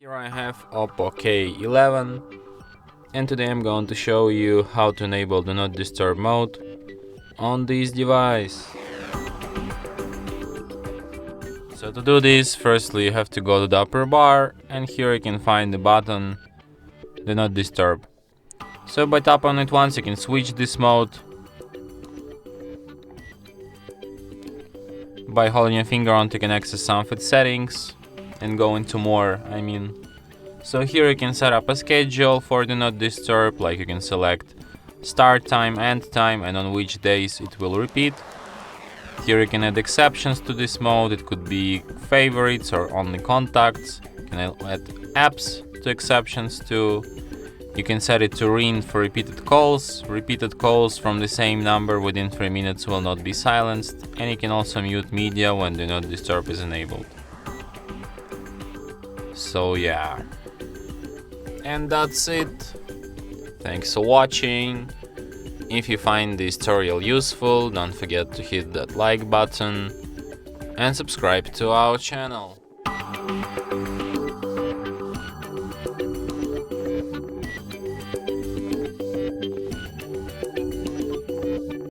Here I have OPPO K11 and today I'm going to show you how to enable Do Not Disturb mode on this device. So to do this, firstly you have to go to the upper bar and here you can find the button Do Not Disturb. So by tapping on it once you can switch this mode. By holding your finger on it you can access some of its settings and go into more, So here you can set up a schedule for Do Not Disturb, like you can select start time, end time, and on which days it will repeat. Here you can add exceptions to this mode, it could be favorites or only contacts. You can add apps to exceptions too. You can set it to ring for repeated calls. Repeated calls from the same number within 3 minutes will not be silenced, and you can also mute media when Do Not Disturb is enabled. So yeah. And that's it. Thanks for watching. If you find this tutorial useful, don't forget to hit that like button and subscribe to our channel.